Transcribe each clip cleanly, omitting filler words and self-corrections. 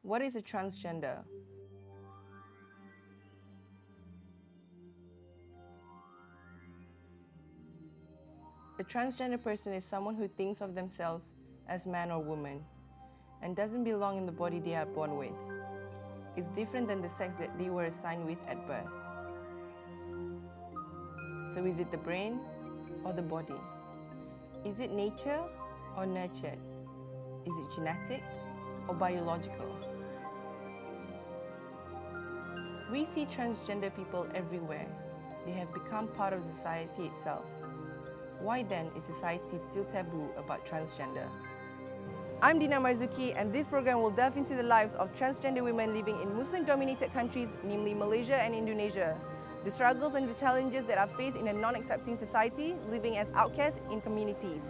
What is a transgender? A transgender person is someone who thinks of themselves as man or woman and doesn't belong in the body they are born with. It's different than the sex that they were assigned with at birth. So is it the brain or the body? Is it nature or nurtured? Is it genetic or biological? We see transgender people everywhere. They have become part of society itself. Why then is society still taboo about transgender? I'm Dina Marzuki, and this program will delve into the lives of transgender women living in Muslim-dominated countries, namely Malaysia and Indonesia. The struggles and the challenges that are faced in a non-accepting society, living as outcasts in communities.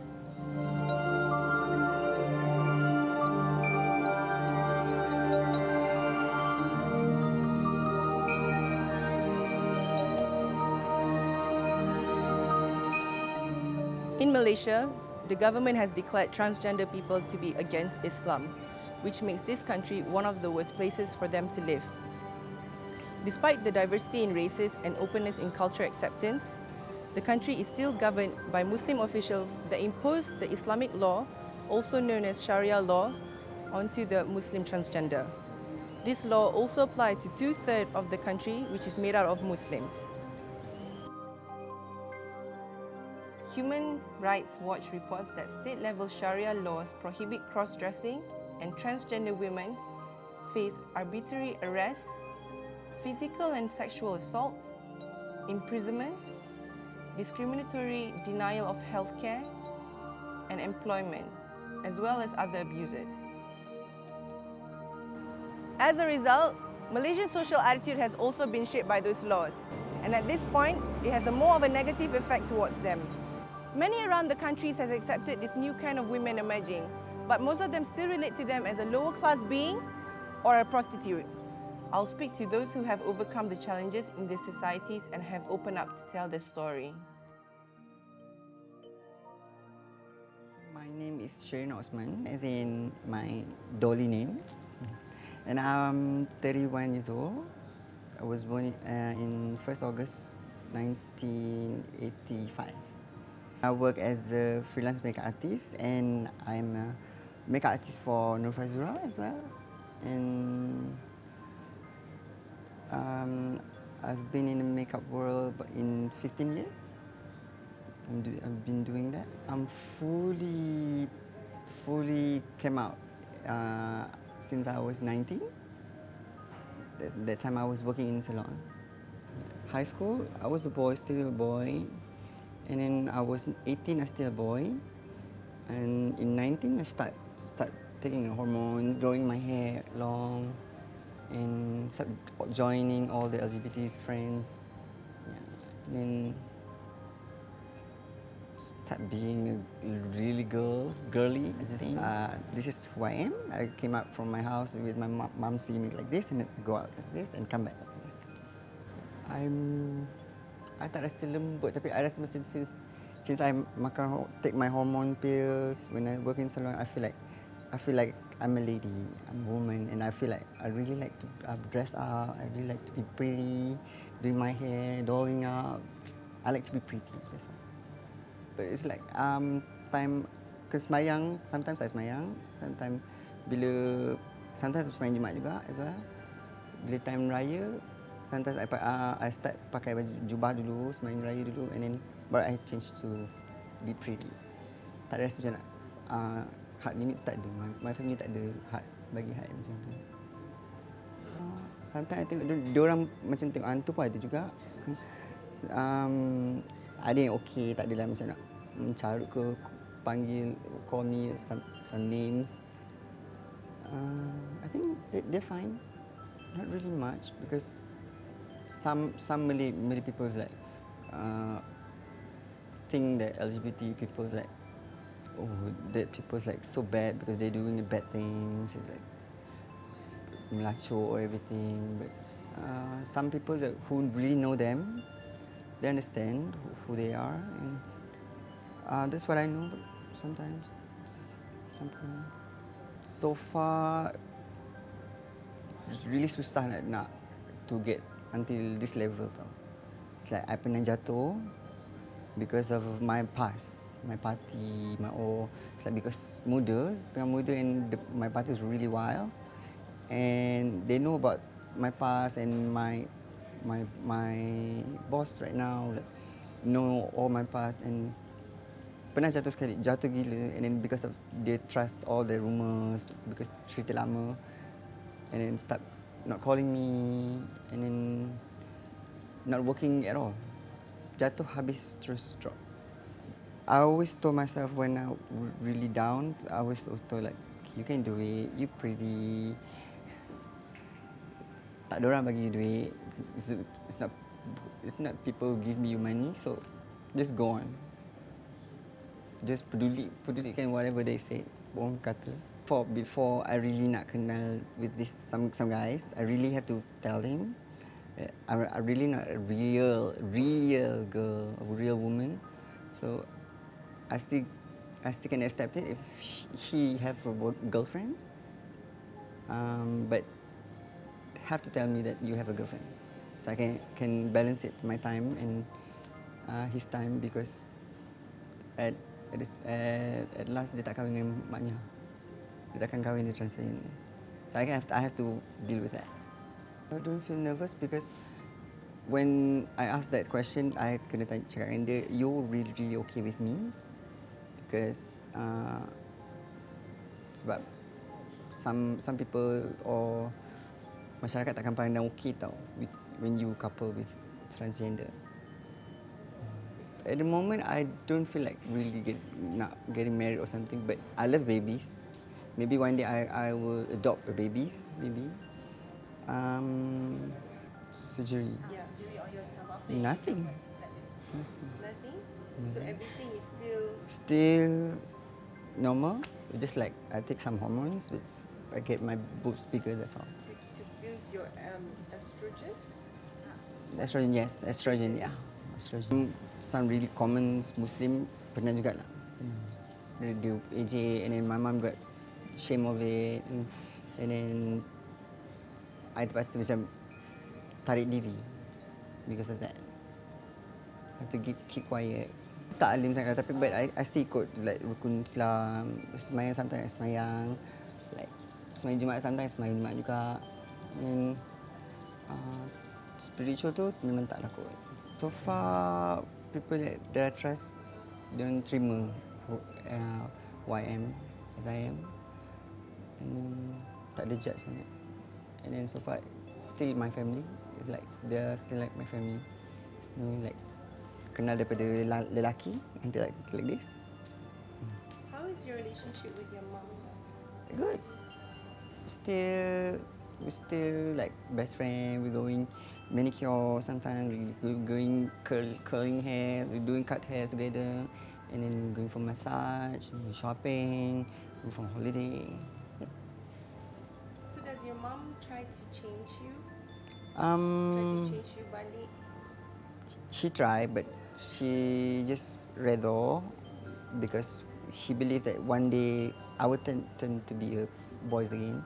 In Malaysia, the government has declared transgender people to be against Islam, which makes this country one of the worst places for them to live. Despite the diversity in races and openness in cultural acceptance, the country is still governed by Muslim officials that impose the Islamic law, also known as Shariah law, onto the Muslim transgender. This law also applies to 2/3 of the country, which is made out of Muslims. Human Rights Watch reports that state-level Sharia laws prohibit cross-dressing and transgender women face arbitrary arrest, physical and sexual assault, imprisonment, discriminatory denial of healthcare and employment, as well as other abuses. As a result, Malaysia's social attitude has also been shaped by those laws, and at this point, it has a more of a negative effect towards them. Many around the countries has accepted this new kind of women emerging, but most of them still relate to them as a lower class being or a prostitute. I'll speak to those who have overcome the challenges in these societies and have opened up to tell their story. My name is Shariah Osman, as in my Dolly name. And I'm 31 years old. I was born in 1st August 1985. I work as a freelance makeup artist, and I'm a makeup artist for Nur Fazura as well. And I've been in the makeup world in 15 years. I've been doing that. I'm fully came out since I was 19. That time I was working in salon. High school, I was a boy, still a boy. And then I was 18, I still a boy. And in 19, I start taking hormones, growing my hair long, and start joining all the LGBT friends. Yeah. And then start being really girly. This is who I am. I came out from my house with my mom see me like this, and then go out like this, and come back like this. I tak rasa lembut, tapi I rasa macam since I take my hormone pills when I work in salon, I feel like I'm a lady, I'm a woman, and I feel like I really like to dress up. I really like to be pretty, doing my hair, dolling up. I like to be pretty. That's all. But it's like time, cause sembahyang, sometimes I sembahyang, sometimes I sembahyang Jumaat juga as well. Bila time raya, sometimes I start pakai baju jubah dulu, sembahyang raya dulu, and then baru I change to be pretty. Tak ada rasa macam nak hard limit tu tak ada. My family tak ada bagi hard macam tu. Sometimes I tengok diorang macam tengok hantu pun ada juga. Ada yang okey, tak adalah macam nak mencarut ke, panggil, call me some names. I think they're fine. Not really much, because some Malay people like think that LGBT people like that people's like so bad because they're doing bad things, like macho or everything. But some people who really know them, they understand who they are, and that's what I know. But sometimes, so far, really susah nak to get until this level tau. It's like I pernah jatuh because of my past, my party, my all. It's like because tengah muda and my party is really wild, and they know about my past and my boss right now like, know all my past, and pernah jatuh sekali, jatuh gila, and then because of they trust all the rumours because cerita lama, and then start not calling me, and then not working at all. Jatuh habis terus drop. I always told myself when I really down, I always told like, you can do it, you pretty. Tak ada orang bagi you duit. It's not people who give me you money, so just go on. Just pedulikan whatever they say, orang kata. Before I really nak kenal with this some guys, I really have to tell him that I'm really not a real girl, a real woman. So I still can accept it if he have a girlfriend. But have to tell me that you have a girlfriend, so I can balance it my time and his time, because at last dia tak kahwin dengan maknya. Dia takkan kahwin di Transgender. So I have to deal with that. I don't feel nervous because when I asked that question, I kena cakap dengan dia, you really okay with me? Because sebab some people or masyarakat takkan pandang okey tau when you couple with transgender. At the moment, I don't feel like really not getting married or something, but I love babies. Maybe one day I will adopt a babies, maybe. Surgery. Yeah. Surgery on yourself? Nothing. Nothing? So everything is Still normal. Just like I take some hormones, which I get my boobs bigger, that's all. to boost your estrogen? Estrogen, yes. Estrogen, yeah. Estrogen. Some really common Muslim pernah juga lah. Dia AJ, and then my mum got shame of it, and then I terpaksa macam tarik diri because of that. I have to keep quiet. Tak alim sangat, tapi but I still ikut like rukun Islam. Semayang sometimes semayang, like semayang Jumaat sometimes semayang Jumaat juga. And spiritual tu memang tak lah kot. So far, people that I trust don't terima who I am as I am. And tak ada judge sangat. And then so far, still my family. It's like they're still like my family. It's no like kenal daripada lelaki until like this. How is your relationship with your mom? Good. We're still like best friend. We're going manicure sometimes. We're going curling hair. We're doing cut hair together, and then going for massage, shopping, going for holiday. So does your mom try to change you? Balik? She tried, but she just rather because she believed that one day I would turn to be a boy again.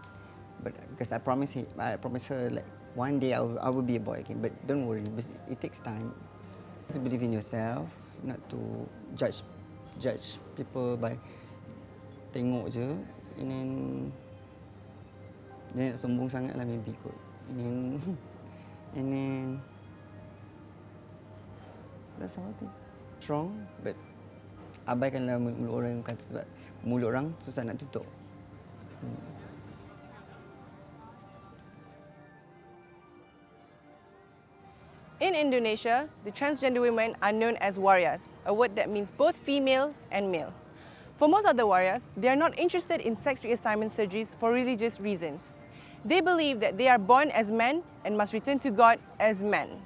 But because I promised her like one day I will be a boy again. But don't worry, because it takes time. To believe in yourself, not to judge people by tengok je, and then dia nak sombong sangat lah maybe kot. And then that's all I think. Strong, but abaikanlah mulut orang yang kata, sebab mulut orang susah nak tutup. In Indonesia, the transgender women are known as warriors, a word that means both female and male. For most of the warriors, they are not interested in sex reassignment surgeries for religious reasons. They believe that they are born as men and must return to God as men.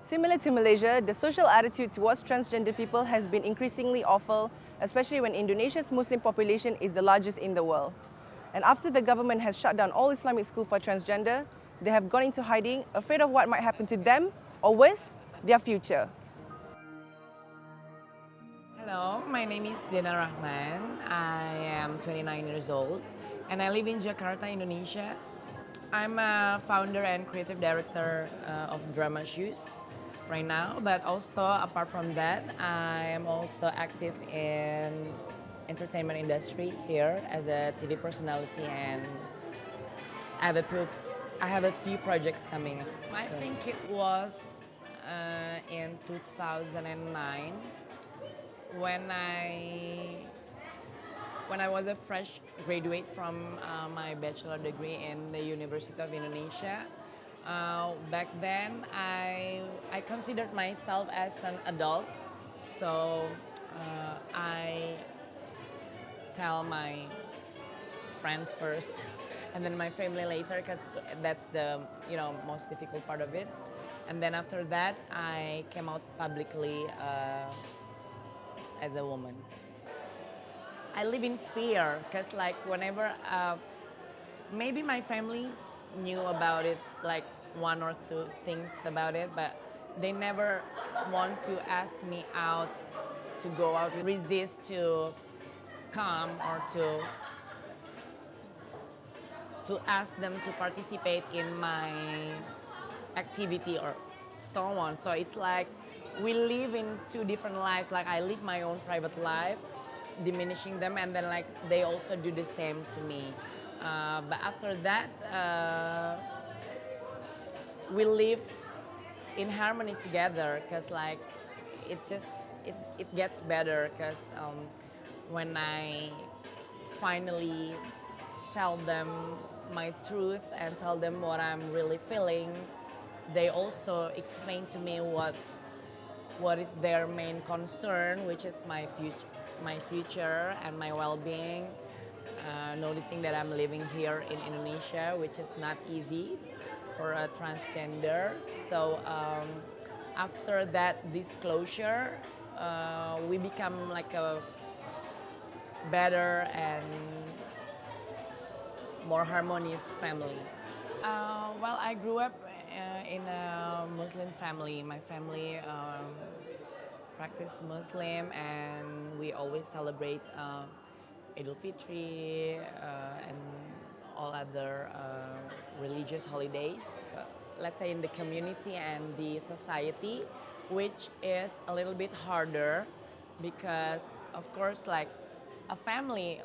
Similar to Malaysia, the social attitude towards transgender people has been increasingly awful, especially when Indonesia's Muslim population is the largest in the world. And after the government has shut down all Islamic schools for transgender, they have gone into hiding, afraid of what might happen to them, or worse, their future. Hello, my name is Dina Rahman. I am 29 years old. and I live in Jakarta, Indonesia. I'm a founder and creative director of Drama Shoes right now, but also apart from that, I am also active in entertainment industry here as a TV personality, and I have a few, I have a few projects coming. I think it was in 2009 when I was a fresh graduate from my bachelor degree in the University of Indonesia. Back then, I considered myself as an adult, so I tell my friends first, and then my family later, because that's the most difficult part of it. And then after that, I came out publicly as a woman. I live in fear because like whenever maybe my family knew about it, like one or two things about it, but they never want to ask me out to go out, resist to come or to ask them to participate in my activity or so on. So it's like we live in two different lives. Like I live my own private life, diminishing them, and then like they also do the same to me. But after that, we live in harmony together because like it gets better because when I finally tell them my truth and tell them what I'm really feeling, they also explain to me what is their main concern, which is my future and my well-being. Noticing that I'm living here in Indonesia, which is not easy for a transgender. So after that disclosure, we become like a better and more harmonious family. Well, I grew up in a Muslim family. My family practice Muslim, and we always celebrate Idul Fitri and all other religious holidays. Let's say in the community and the society, which is a little bit harder because, of course, like a family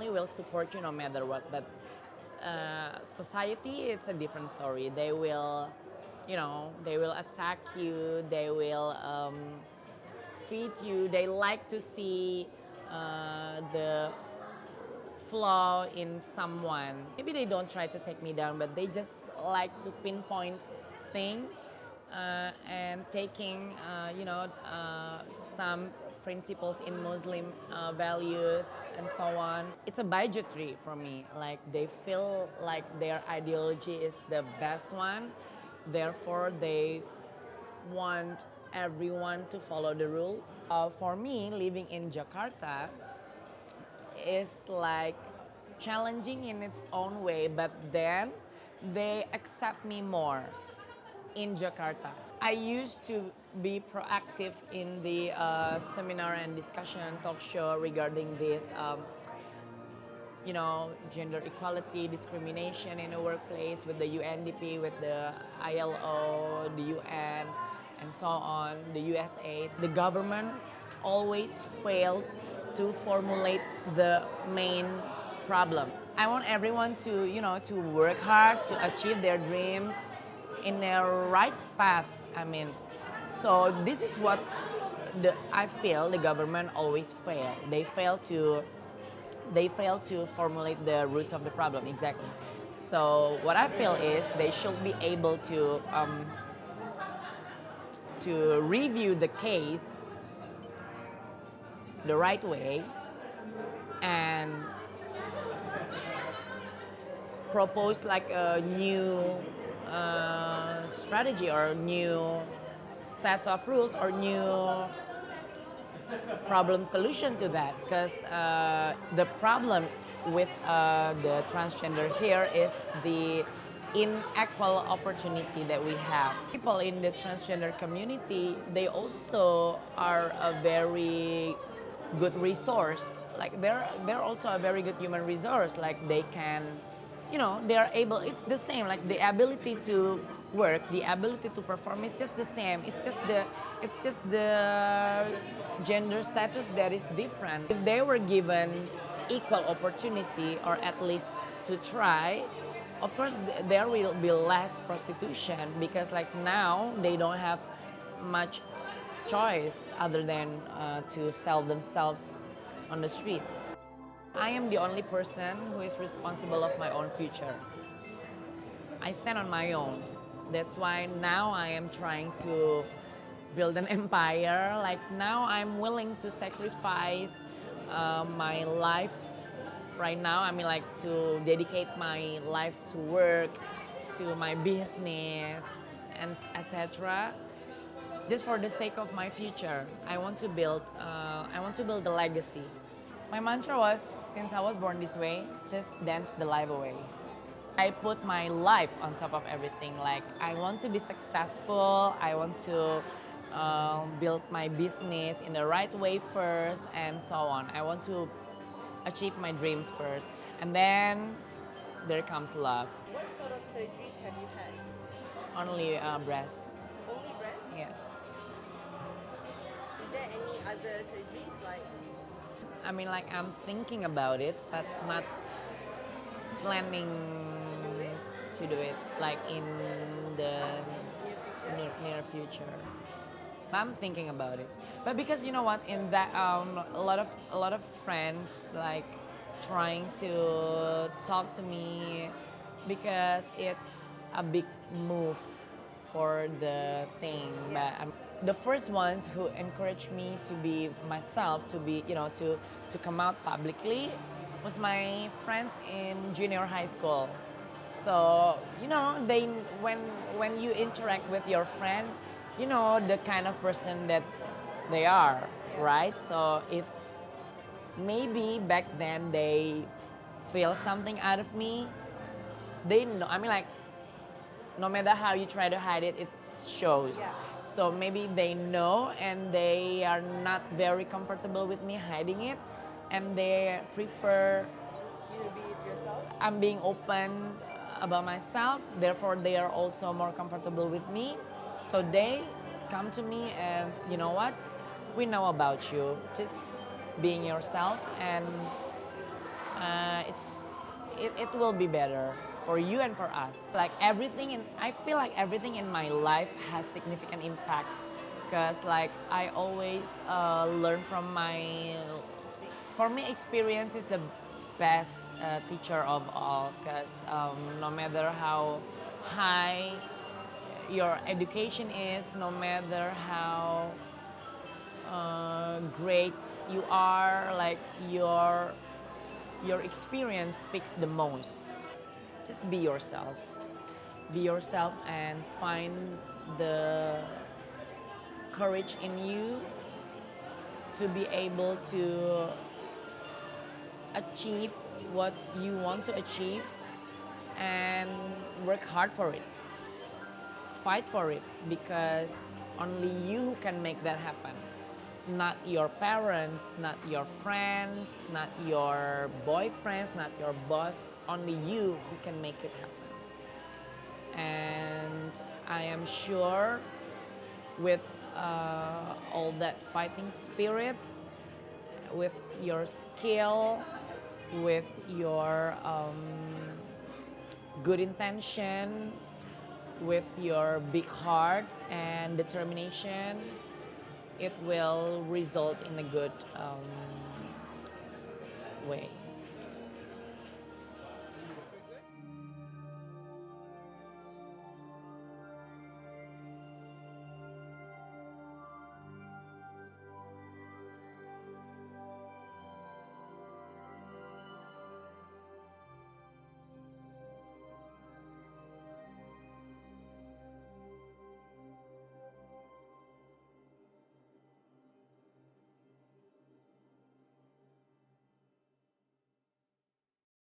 will support you no matter what. But society, it's a different story. They will, they will attack you. They will feed you. They like to see the flaw in someone. Maybe they don't try to take me down, but they just like to pinpoint things and taking, some principles in Muslim values and so on. It's a bigotry for me. Like they feel like their ideology is the best one, therefore they want everyone to follow the rules. For me, living in Jakarta is like challenging in its own way, but then they accept me more in Jakarta. I used to be proactive in the seminar and discussion talk show regarding this, gender equality, discrimination in the workplace with the UNDP, with the ILO, the UN, and so on, the USA. The government always failed to formulate the main problem. I want everyone to work hard to achieve their dreams in the right path. So this is what I feel the government always fail. They fail to formulate the roots of the problem exactly. So what I feel is they should be able to review the case the right way and propose like a new strategy or new sets of rules or new problem solution to that. Because the problem with the transgender here is the unequal opportunity that we have. People in the transgender community, they also are very good resource. Like they're also a very good human resource. Like they can, they are able. It's the same. Like the ability to work, the ability to perform is just the same. It's just the gender status that is different. If they were given equal opportunity, or at least to try, of course there will be less prostitution, because like now they don't have much choice other than to sell themselves on the streets. I am the only person who is responsible of my own future. I stand on my own. That's why now I am trying to build an empire. Like now I'm willing to sacrifice my life right now. I mean, like to dedicate my life to work, to my business, and etc. Just for the sake of my future. I want to build a legacy. My mantra was, since I was born this way, just dance the life away. I put my life on top of everything. Like I want to be successful. I want to build my business in the right way first, and so on. I want to achieve my dreams first, and then there comes love. What sort of surgeries have you had? Only breast. Only breast? Yeah. Is there any other surgeries like? I mean, like I'm thinking about it, but not planning to do it like in the near future. But I'm thinking about it. But because you know what, in that a lot of friends like trying to talk to me, because it's a big move for the thing. But the first ones who encouraged me to be myself, to be to come out publicly, was my friends in junior high school. So they when you interact with your friend, you know the kind of person that they are, right? So if maybe back then they feel something out of me, they know. I mean, like no matter how you try to hide it, it shows. Yeah. So maybe they know, and they are not very comfortable with me hiding it, and they prefer You to be yourself? I'm being open about myself. Therefore, they are also more comfortable with me. So they come to me and, you know what? We know about you. Just being yourself, and it will be better for you and for us. Like I feel like everything in my life has significant impact, because like I always learn from for me, experience is the best teacher of all, because no matter how high your education is, no matter how great you are, like your experience speaks the most. Just be yourself. Be yourself and find the courage in you to be able to achieve what you want to achieve, and work hard for it. Fight for it, because only you can make that happen. Not your parents, not your friends, not your boyfriends, not your boss. Only you who can make it happen. And I am sure with all that fighting spirit, with your skill, with your good intention, with your big heart and determination, it will result in a good way.